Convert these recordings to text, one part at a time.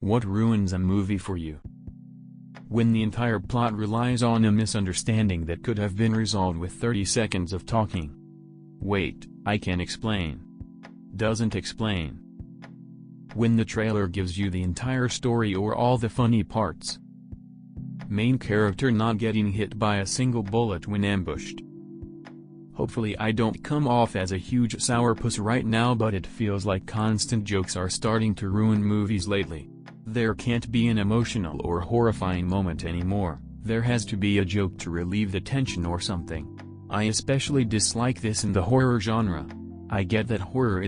What ruins a movie for you? When the entire plot relies on a misunderstanding that could have been resolved with 30 seconds of talking. Wait, I can explain. Doesn't explain. When the trailer gives you the entire story or all the funny parts. Main character not getting hit by a single bullet when ambushed. Hopefully I don't come off as a huge sourpuss right now, but it feels like constant jokes are starting to ruin movies lately. There can't be an emotional or horrifying moment anymore, there has to be a joke to relieve the tension or something. I especially dislike this in the horror genre. I get that horror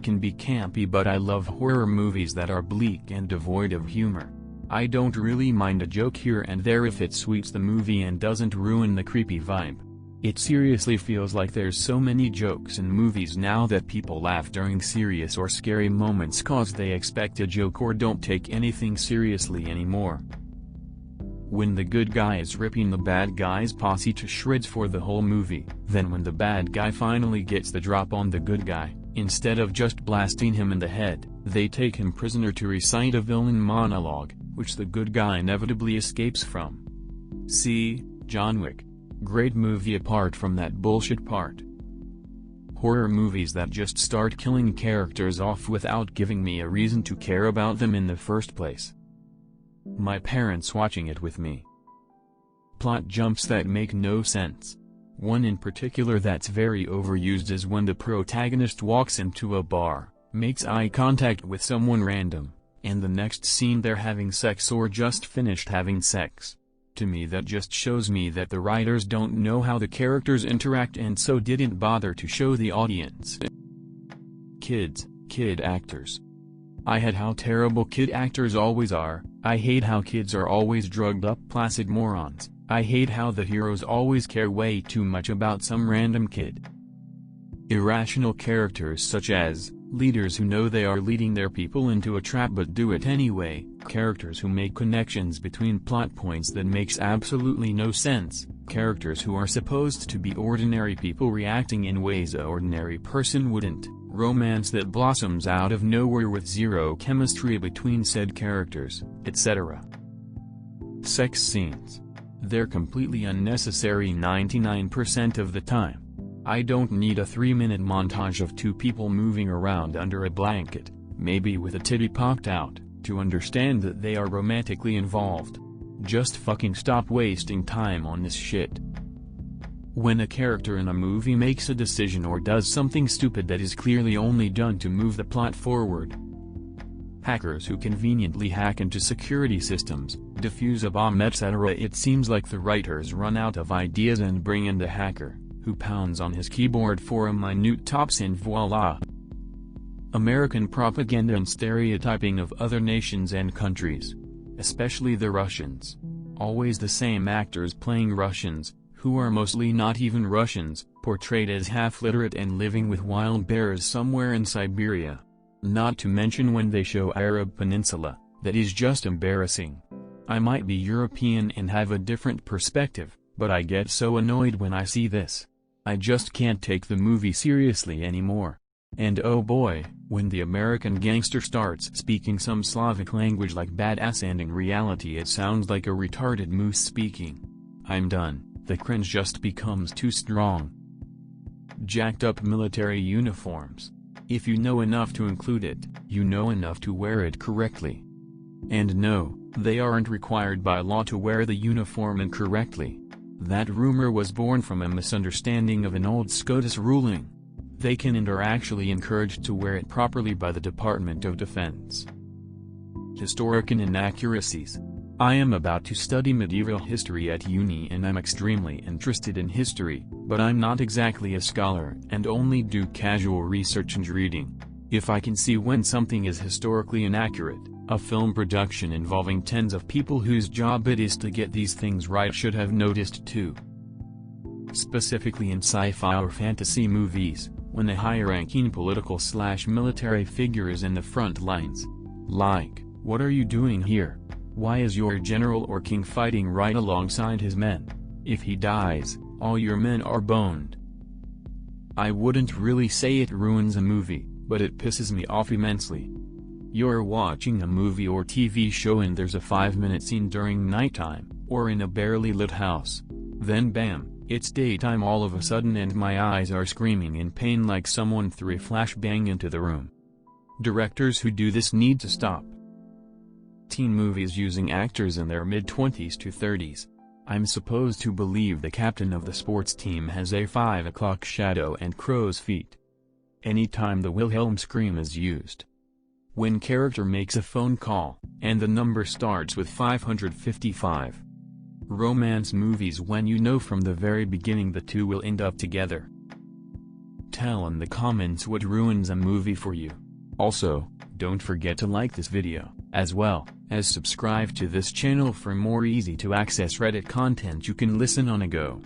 can be campy, but I love horror movies that are bleak and devoid of humor. I don't really mind a joke here and there if it sweets the movie and doesn't ruin the creepy vibe. It seriously feels like there's so many jokes in movies now that people laugh during serious or scary moments cause they expect a joke or don't take anything seriously anymore. When the good guy is ripping the bad guy's posse to shreds for the whole movie, then when the bad guy finally gets the drop on the good guy, instead of just blasting him in the head, they take him prisoner to recite a villain monologue, which the good guy inevitably escapes from. See, John Wick. Great movie apart from that bullshit part. Horror movies that just start killing characters off without giving me a reason to care about them in the first place. My parents watching it with me. Plot jumps that make no sense. One in particular that's very overused is when the protagonist walks into a bar, makes eye contact with someone random, and the next scene they're having sex or just finished having sex. To me that just shows me that the writers don't know how the characters interact and so didn't bother to show the audience. Kid actors. I hate how terrible kid actors always are, I hate how kids are always drugged up placid morons, I hate how the heroes always care way too much about some random kid. Irrational characters such as leaders who know they are leading their people into a trap but do it anyway, characters who make connections between plot points that makes absolutely no sense, characters who are supposed to be ordinary people reacting in ways an ordinary person wouldn't, romance that blossoms out of nowhere with zero chemistry between said characters, etc. Sex scenes. They're completely unnecessary 99% of the time. I don't need a 3-minute montage of two people moving around under a blanket, maybe with a titty popped out, to understand that they are romantically involved. Just fucking stop wasting time on this shit. When a character in a movie makes a decision or does something stupid that is clearly only done to move the plot forward. Hackers who conveniently hack into security systems, defuse a bomb, etc. It seems like the writers run out of ideas and bring in the hacker, who pounds on his keyboard for a minute tops and voila. American propaganda and stereotyping of other nations and countries. Especially the Russians. Always the same actors playing Russians, who are mostly not even Russians, portrayed as half-literate and living with wild bears somewhere in Siberia. Not to mention when they show Arab Peninsula, that is just embarrassing. I might be European and have a different perspective, but I get so annoyed when I see this. I just can't take the movie seriously anymore. And oh boy, when the American gangster starts speaking some Slavic language like badass and in reality it sounds like a retarded moose speaking. I'm done, the cringe just becomes too strong. Jacked up military uniforms. If you know enough to include it, you know enough to wear it correctly. And no, they aren't required by law to wear the uniform incorrectly. That rumor was born from a misunderstanding of an old SCOTUS ruling. They can and are actually encouraged to wear it properly by the Department of Defense. Historical inaccuracies. I am about to study medieval history at uni and I'm extremely interested in history, but I'm not exactly a scholar and only do casual research and reading. If I can see when something is historically inaccurate, a film production involving tens of people whose job it is to get these things right should have noticed too. Specifically in sci-fi or fantasy movies, when a high-ranking political/military figure is in the front lines. Like, what are you doing here? Why is your general or king fighting right alongside his men? If he dies, all your men are boned. I wouldn't really say it ruins a movie, but it pisses me off immensely. You're watching a movie or TV show and there's a 5-minute scene during nighttime, or in a barely lit house. Then bam, it's daytime all of a sudden and my eyes are screaming in pain like someone threw a flashbang into the room. Directors who do this need to stop. Teen movies using actors in their mid-20s to 30s. I'm supposed to believe the captain of the sports team has a 5 o'clock shadow and crow's feet. Anytime the Wilhelm scream is used. When character makes a phone call, and the number starts with 555. Romance movies when you know from the very beginning the two will end up together. Tell in the comments what ruins a movie for you. Also, don't forget to like this video, as well as subscribe to this channel for more easy to access Reddit content you can listen on a go.